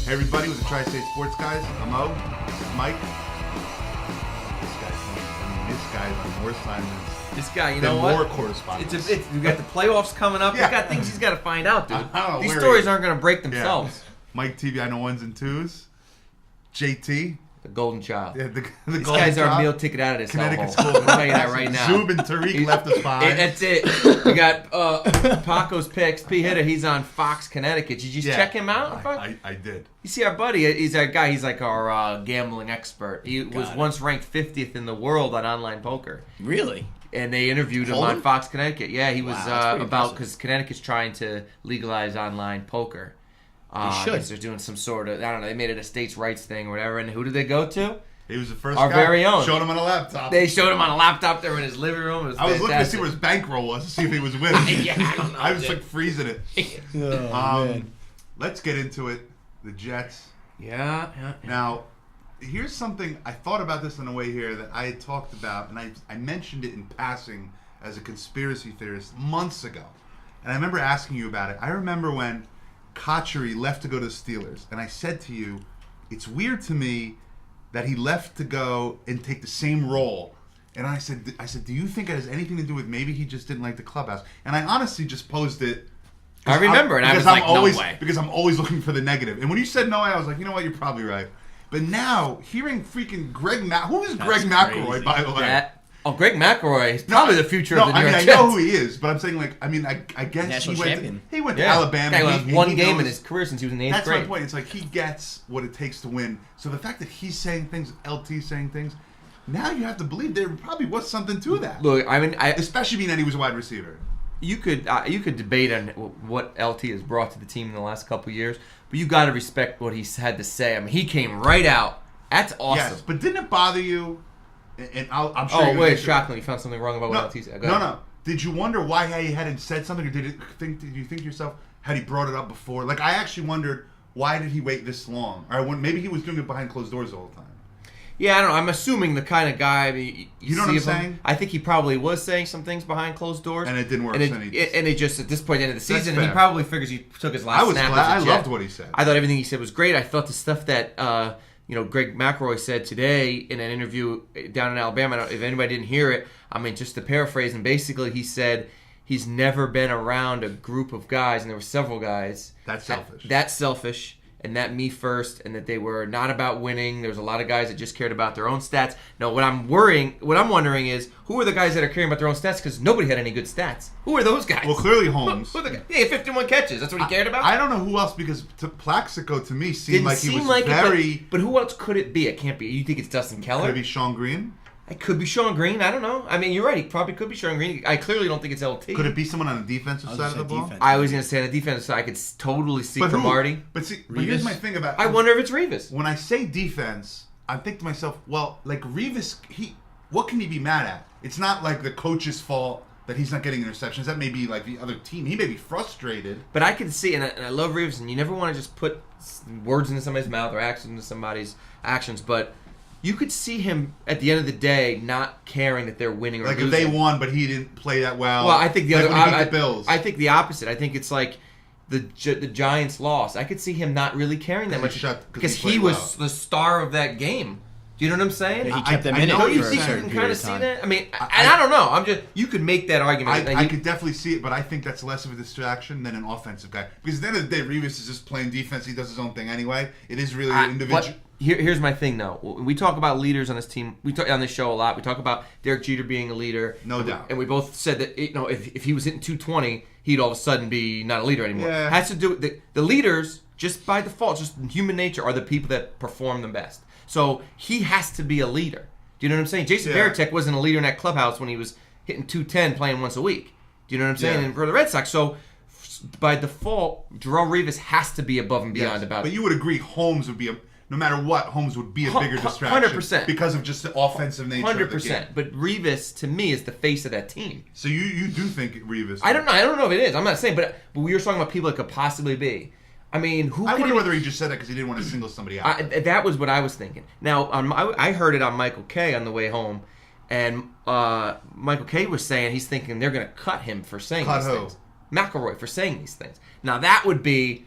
Hey everybody, with the Tri-State Sports Guys, I'm O, Mike. This guy's on more assignments. This guy, you know what? More correspondence. We got the playoffs coming up. Yeah. We got things he's got to find out, dude. These where stories aren't going to break themselves. Mike TV, I know ones and twos. JT. The golden child. Yeah, the These golden guys are child. a meal ticket out of this Connecticut hellhole. school. I'm telling you that right now. Zub and Tariq left us behind. That's it. We got Paco's picks. P. Hitter, he's on Fox, Connecticut. Did you check him out? I did. You see our buddy, he's our guy. He's like our gambling expert. He was once ranked 50th in the world on online poker. Really? And they interviewed him on Fox, Connecticut. Yeah, he was about because Connecticut's trying to legalize online poker. They're doing some sort of, I don't know, they made it a states' rights thing or whatever. And who did they go to? He was the first Our guy. very own. Showed him on a laptop. They showed him on a laptop there in his living room. It was I was looking to see fantastic. where his bankroll was to see if he was winning. Yeah, I don't know. I was like freezing it. Man. Let's get into it. The Jets. Yeah. Now, here's something, I thought about this on the way here that I had talked about, and I mentioned it in passing as a conspiracy theorist months ago. And I remember asking you about it. I remember when Kotchery left to go to the Steelers, and I said to you, it's weird to me that he left to go and take the same role. And I said, do you think it has anything to do with maybe he just didn't like the clubhouse? And I honestly just posed it. I remember, and I was because like, no no way. Because I'm always looking for the negative. And when you said no way, I was like, you know what, you're probably right. But now, hearing freaking who is Greg McElroy, crazy. by the way? Greg McElroy is probably the future of the New York I Jets. know who he is, but I'm saying, I guess National champion. he went to Alabama. Guy won He one game knows- in his career since he was in the 8th That's grade. my point. It's like he gets what it takes to win. So the fact that he's saying things, LT saying things, now you have to believe there probably was something to that. Look, I mean, Especially being that he was a wide receiver. you could debate on what LT has brought to the team in the last couple of years, but you got to respect what he's had to say. I mean, he came right out. That's awesome. Yes, but didn't it bother you? And I'm sure. Oh, wait, shockingly, you found something wrong about what LT said. Go ahead. No. Did you wonder why he hadn't said something, or did you think to yourself, had he brought it up before? Like, I actually wondered, why did he wait this long? Or maybe he was doing it behind closed doors all the time. Yeah, I don't know. I'm assuming the kind of guy. You know what I'm saying? I think he probably was saying some things behind closed doors, And it didn't work. And so it just at this point, at the end of the That's season, he fair. probably figures he took his last I was snap. glad. I as a Jet. loved what he said. I thought everything he said was great. I thought the stuff that Greg McElroy said today in an interview down in Alabama. If anybody didn't hear it, I mean, just to paraphrase, and basically he said he's never been around a group of guys, and there were several guys. That's selfish. That's selfish. And that me first, and that they were not about winning. There was a lot of guys that just cared about their own stats. No, what I'm wondering is, who are the guys that are caring about their own stats? Because nobody had any good stats. Who are those guys? Well, clearly Holmes. Who are the guys? He had 51 catches. That's what he cared about. I don't know who else, because Plaxico to me seemed like he was it, very. but who else could it be? It can't be. You think it's Dustin Keller? Could it be Sean Green? It could be Sean Green. I don't know. I mean, you're right. He probably could be Sean Green. I clearly don't think it's LT. Could it be someone on the defensive side of the ball? I was going to say on the defensive side, I could totally see But who? Cromartie. But here's my thing about. I wonder if it's Revis. When I say defense, I think to myself, well, like Revis, what can he be mad at? It's not like the coach's fault that he's not getting interceptions. That may be like the other team. He may be frustrated. But I can see, and I love Revis, and you never want to just put words into somebody's mouth or actions into somebody's actions, but you could see him at the end of the day not caring that they're winning or Like losing. if they won, but he didn't play that well. Well, I think the like other. when he beat the Bills. I think the opposite. I think it's like the Giants lost. I could see him not really caring that much because he was the star of that game. Do you know what I'm saying? Yeah, he kept them in it know for what a you're You saying. certain can period kind of of see time. that. I mean, I don't know. I'm just. You could make that argument. I could definitely see it, but I think that's less of a distraction than an offensive guy. Because at the end of the day, Revis is just playing defense. He does his own thing anyway. It is really an individual. Here's my thing, though. We talk about leaders on this team. We talk on this show a lot. We talk about Derek Jeter being a leader. No doubt. And we both said that if he was hitting 220, he'd all of a sudden be not a leader anymore. Yeah. It has to do with the leaders, just by default, just human nature, are the people that perform the best. So he has to be a leader. Do you know what I'm saying? Jason Varitek wasn't a leader in that clubhouse when he was hitting 210 playing once a week. Do you know what I'm saying? Yeah. And for the Red Sox, so by default, Darrell Revis has to be above and beyond about But it. you would agree Holmes would be no matter what, Holmes would be a bigger distraction. 100%. Because of just the offensive nature of the game. 100%. But Revis, to me, is the face of that team. So you do think Revis? I don't know. I don't know if it is. I'm not saying, but we were talking about people it could possibly be. I mean, who? I could wonder it- whether he just said that because he didn't want to single somebody out. that was what I was thinking. Now, I heard it on Michael Kay on the way home, and Michael Kay was saying he's thinking they're going to cut him for saying Cut these who? things. McElroy for saying these things. Now, that would be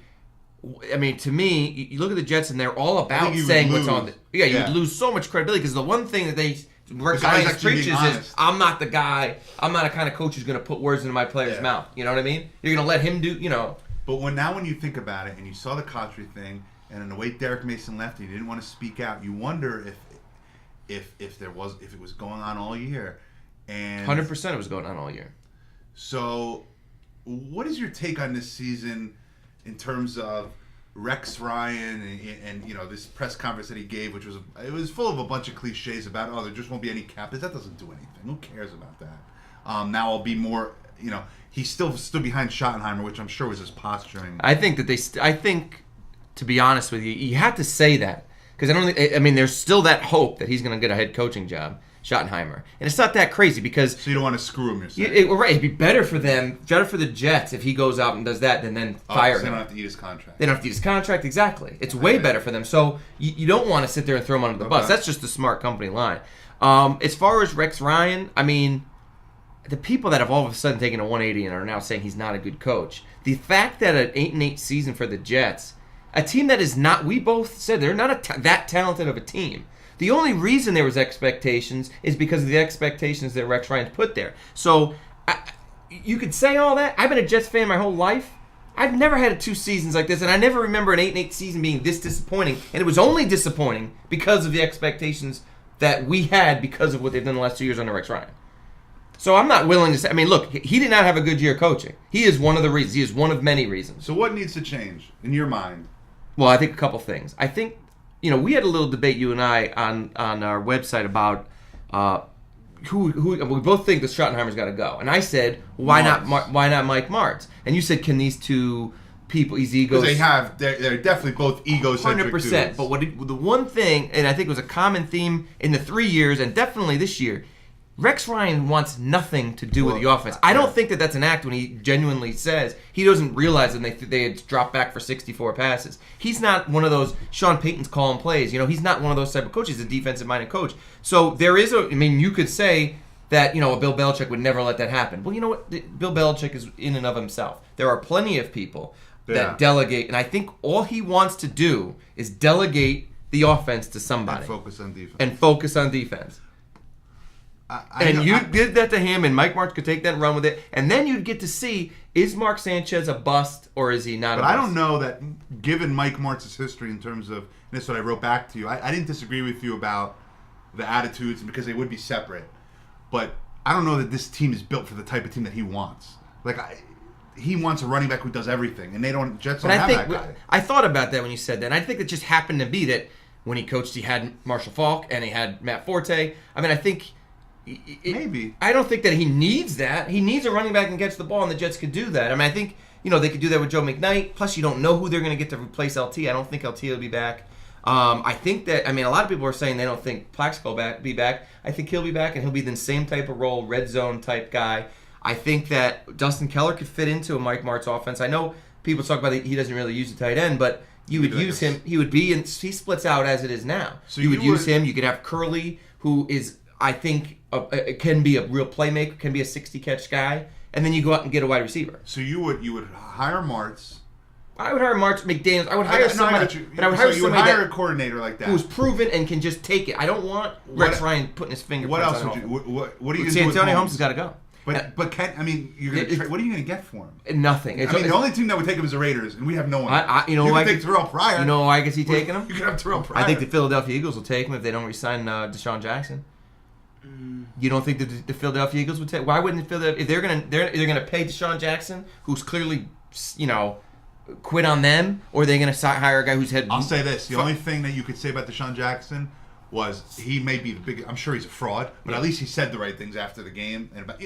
I mean, to me, you look at the Jets and they're all about you would saying what's on lose. you would lose so much credibility because the one thing that Rex Besides Ryan actually being preaches is, honest. I'm not the guy, I'm not a kind of coach who's going to put words into my player's Yeah. mouth. You know what I mean? You're going to let him do, But when you think about it, and you saw the Cotchery thing, and in the way Derek Mason left, he didn't want to speak out. You wonder if it was going on all year, and 100% it was going on all year. So, what is your take on this season in terms of Rex Ryan and this press conference that he gave, which was full of a bunch of cliches about there just won't be any cap. That doesn't do anything. Who cares about that? Now I'll be more. He still stood behind Schottenheimer, which I'm sure was his posturing. I think that I think, to be honest with you, you have to say that because I mean, there's still that hope that he's going to get a head coaching job, Schottenheimer, and it's not that crazy because. So you don't want to screw him, you're saying? Right, it'd be better for the Jets if he goes out and does that than fire so him. they don't have to eat his contract. They don't have to eat his contract, exactly. It's way better for them. So you don't want to sit there and throw him under the bus. That's just the smart company line. As far as Rex Ryan, I mean, the people that have all of a sudden taken a 180 and are now saying he's not a good coach, the fact that an 8-8 season for the Jets, a team that is not, we both said they're not that talented of a team. The only reason there was expectations is because of the expectations that Rex Ryan put there. So you could say all that. I've been a Jets fan my whole life. I've never had 2 seasons like this, and I never remember an 8-8 season being this disappointing. And it was only disappointing because of the expectations that we had because of what they've done the last 2 years under Rex Ryan. So I'm not willing to say. I mean, look, he did not have a good year coaching. He is one of the reasons. He is one of many reasons. So what needs to change in your mind? Well, I think a couple things. I think, we had a little debate, you and I, on our website about who we both think that Schottenheimer's got to go. And I said, why not Mike Martz? And you said, can these two people, these egos... Because they're definitely both egocentric 100%. dudes. But the one thing, and I think it was a common theme in the 3 years, and definitely this year, Rex Ryan wants nothing to do with the offense. I don't think that that's an act when he genuinely says he doesn't realize that they had dropped back for 64 passes. He's not one of those Sean Payton's calling plays. He's not one of those type of coaches. He's a defensive-minded coach. So there is you could say that, a Bill Belichick would never let that happen. Well, you know what? Bill Belichick is in and of himself. There are plenty of people that delegate, and I think all he wants to do is delegate the offense to somebody. And focus on defense. You did that to him, and Mike Martz could take that and run with it, and then you'd get to see, is Mark Sanchez a bust or is he not a bust? But I don't know that, given Mike Martz's history in terms of, and this is what I wrote back to you, I didn't disagree with you about the attitudes because they would be separate, but I don't know that this team is built for the type of team that he wants. He wants a running back who does everything, and Jets don't have that guy. I thought about that when you said that, and I think it just happened to be that when he coached, he had Marshall Faulk and he had Matt Forte. I mean, I think... Maybe. I don't think that he needs that. He needs a running back and gets the ball, and the Jets could do that. I mean, I think, they could do that with Joe McKnight. Plus, you don't know who they're going to get to replace LT. I don't think LT will be back. I think that, a lot of people are saying they don't think Plaxico will be back. I think he'll be back, and he'll be the same type of role, red zone type guy. I think that Dustin Keller could fit into a Mike Martz offense. I know people talk about he doesn't really use the tight end, but you would use him. He would be, and he splits out as it is now. So you would use him. You could have Curley, who is, I think, can be a real playmaker, can be a 60-catch guy, and then you go out and get a wide receiver. So you would hire Martz. I would hire Martz, McDaniels. I would hire somebody. But I would hire somebody hire a coordinator like that who's proven and can just take it. I don't want Rex Ryan putting his finger. What else would you? What are you going to do? Santonio Holmes has got to go. But what are you going to get for him? Nothing. The only team that would take him is the Raiders, and we have no one. You could take Terrell Pryor. You know why I guess he taking him? You could have Terrell Pryor. I think the Philadelphia Eagles will take him if they don't re-sign Deshaun Jackson. You don't think the Philadelphia Eagles would take? Why wouldn't Philadelphia? If they're gonna pay Deshaun Jackson, who's clearly quit on them, or are they gonna hire a guy who's had? I'll say this: the only thing that you could say about Deshaun Jackson was he may be the big. I'm sure he's a fraud, but at least he said the right things after the game and about.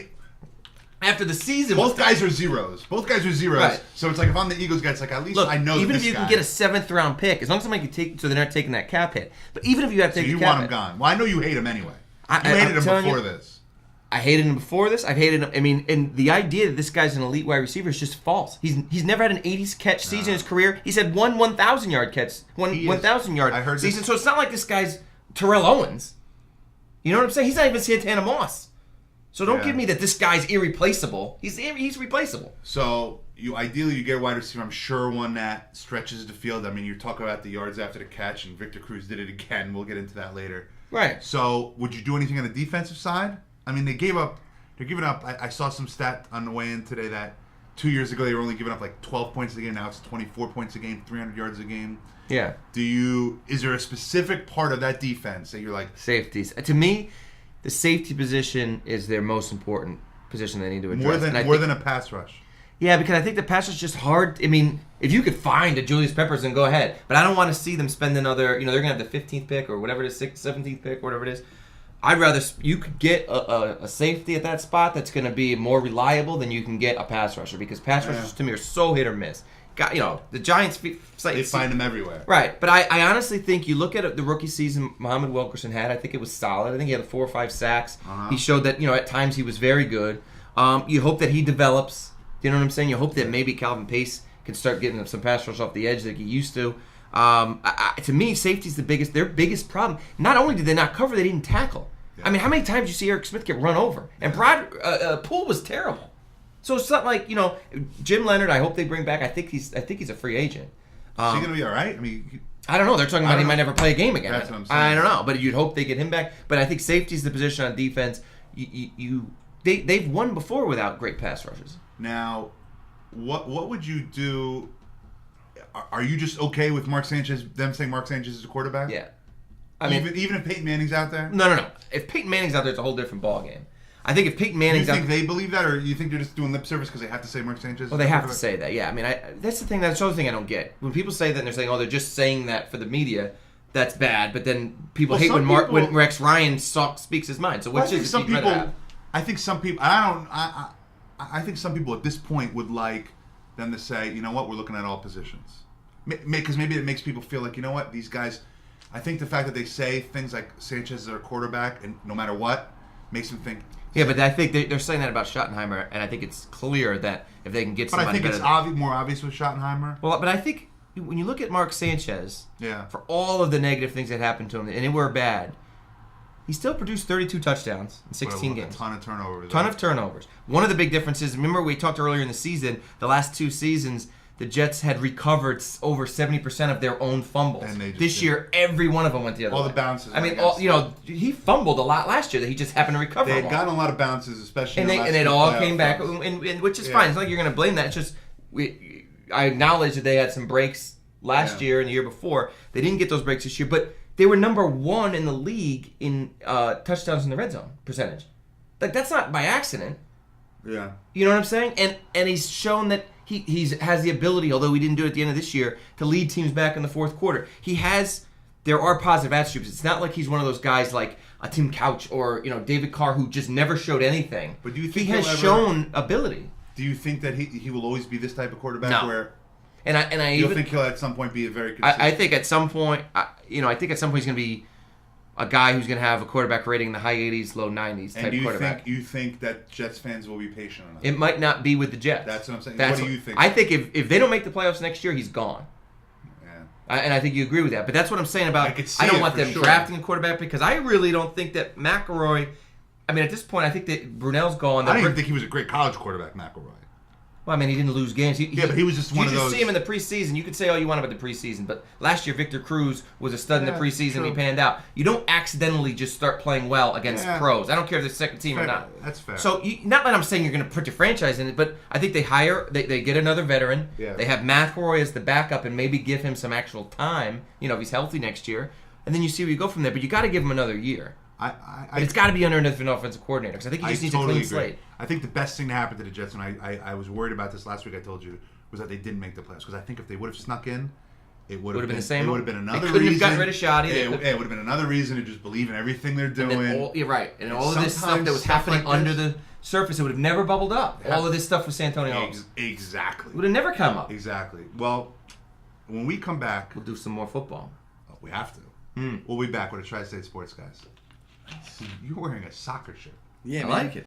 After the season, both guys are zeros. Right. So it's like if I'm the Eagles guy, it's like at least I know. Even if you can get a 7th round pick, as long as somebody can take, so they're not taking that cap hit. But even if you have to take, you want him gone. Well, I know you hate him anyway. You hated him before this. I hated him before this. I've hated him. And the idea that this guy's an elite wide receiver is just false. He's never had an 80s catch season in his career. He's had one 1,000 yard catch, 1,000 yard season. So it's not like this guy's Terrell Owens. You know what I'm saying? He's not even Santana Moss. So don't Yeah. give me that this guy's irreplaceable. He's replaceable. So ideally you get a wide receiver, I'm sure, one that stretches the field. I mean, you talk about the yards after the catch, and Victor Cruz did it again. We'll get into that later. Right. So would you do anything on the defensive side? I mean, they're giving up. I saw some stat on the way in today that 2 years ago they were only giving up like 12 points a game. Now it's 24 points a game, 300 yards a game. Yeah. Is there a specific part of that defense that you're like, Safeties. To me, the safety position is their most important position they need to address. more than a pass rush? Yeah, because I think the pass is just hard. I mean, if you could find a Julius Peppers, then go ahead. But I don't want to see them spend another, they're going to have the 15th pick or whatever it is, 17th pick, whatever it is. I'd rather you could get a safety at that spot that's going to be more reliable than you can get a pass rusher, because pass rushers to me are so hit or miss. The Giants They find them everywhere. Right, but I honestly think you look at the rookie season Muhammad Wilkerson had. I think it was solid. I think he had 4 or 5 sacks. He showed that at times he was very good. You hope that he develops. You know what I'm saying? You hope that maybe Calvin Pace can start getting some pass rush off the edge like he used to. To me, safety's their biggest problem. Not only did they not cover, they didn't tackle. Yeah. I mean, how many times did you see Eric Smith get run over? And Poole was terrible. So it's not like Jim Leonard. I hope they bring back. I think he's a free agent. Is he gonna be all right? I mean, I don't know. They're talking about he might never play a game again. That's what I'm saying. I don't know, but you'd hope they get him back. But I think safety's the position on defense. They've won before without great pass rushes. Now, what would you do? Are you just okay with Mark Sanchez? Them saying Mark Sanchez is a quarterback? Yeah. I mean, even if Peyton Manning's out there? No. If Peyton Manning's out there, it's a whole different ballgame. I think if Peyton Manning's out there... You think they believe that, or you think they're just doing lip service because they have to say Mark Sanchez? Well, they have to say that, yeah. I mean, that's the thing. That's the other thing I don't get. When people say that and they're saying, they're just saying that for the media, that's bad. But then people hate when Rex Ryan speaks his mind. So which is some people? I think some people... I think some people at this point would like them to say, you know what, we're looking at all positions. Because maybe it makes people feel like, you know what, these guys... I think the fact that they say things like Sanchez is our quarterback, and no matter what, makes them think... Yeah, but I think they're saying that about Schottenheimer, and I think it's clear that if they can get somebody better... But I think it's more obvious with Schottenheimer. Well, but I think when you look at Mark Sanchez, for all of the negative things that happened to him, and they were bad, he still produced 32 touchdowns in 16 games. A ton of turnovers. Ton of turnovers. One of the big differences, remember we talked earlier in the season, the last 2 seasons, the Jets had recovered over 70% of their own fumbles. This year, every one of them went the other way. All the bounces. I mean, he fumbled a lot last year that he just happened to recover. They had gotten a lot of bounces, especially and it all came back, and which is fine. It's not like you're going to blame that. It's just I acknowledge that they had some breaks last year and the year before. They didn't get those breaks this year, but they were number 1 in the league in touchdowns in the red zone percentage. Like, that's not by accident. Yeah. You know what I'm saying? And he's shown that he has the ability, although he didn't do it at the end of this year, to lead teams back in the fourth quarter. There are positive attributes. It's not like he's one of those guys like a Tim Couch or David Carr who just never showed anything. But do you think he has shown ability? Do you think that he will always be this type of quarterback? No. Where and I you think he'll at some point be a very consistent... I think at some point, he's going to be a guy who's going to have a quarterback rating in the high 80s, low 90s type quarterback. And you think that Jets fans will be patient enough? It might not be with the Jets. That's what I'm saying. What do you think? I think if they don't make the playoffs next year, he's gone. Yeah. And I think you agree with that. But that's what I'm saying about I don't want them drafting a quarterback, because I really don't think that McElroy... I mean, at this point, I think that Brunell's gone. I don't even think he was a great college quarterback, McElroy. Well, I mean, he didn't lose games. But he was just one of those... You just see him in the preseason. You could say all you want about the preseason, but last year Victor Cruz was a stud in the preseason. True. He panned out. You don't accidentally just start playing well against pros. I don't care if they're second team or not. That's fair. So, not that I'm saying you're going to put your franchise in it, but I think they get another veteran. Yeah. They have McElroy as the backup and maybe give him some actual time, if he's healthy next year. And then you see where you go from there. But you got to give him another year. But it's got to be under an offensive coordinator, because I think he just needs a clean slate. I think the best thing to happen to the Jets, and I was worried about this last week, I told you, was that they didn't make the playoffs. Because I think if they would have snuck in, it would have been the same. It would have been another reason. They couldn't have gotten rid of Shoddy. It would have been another reason to just believe in everything they're doing. You're right. And all of this stuff that was happening under the surface, it would have never bubbled up. All of this stuff with Santonio Holmes. Exactly. It would have never come up. Exactly. Well, when we come back... We'll do some more football. We have to. We'll be back with a Tri-State Sports, guys. You're wearing a soccer shirt. Yeah, I like it.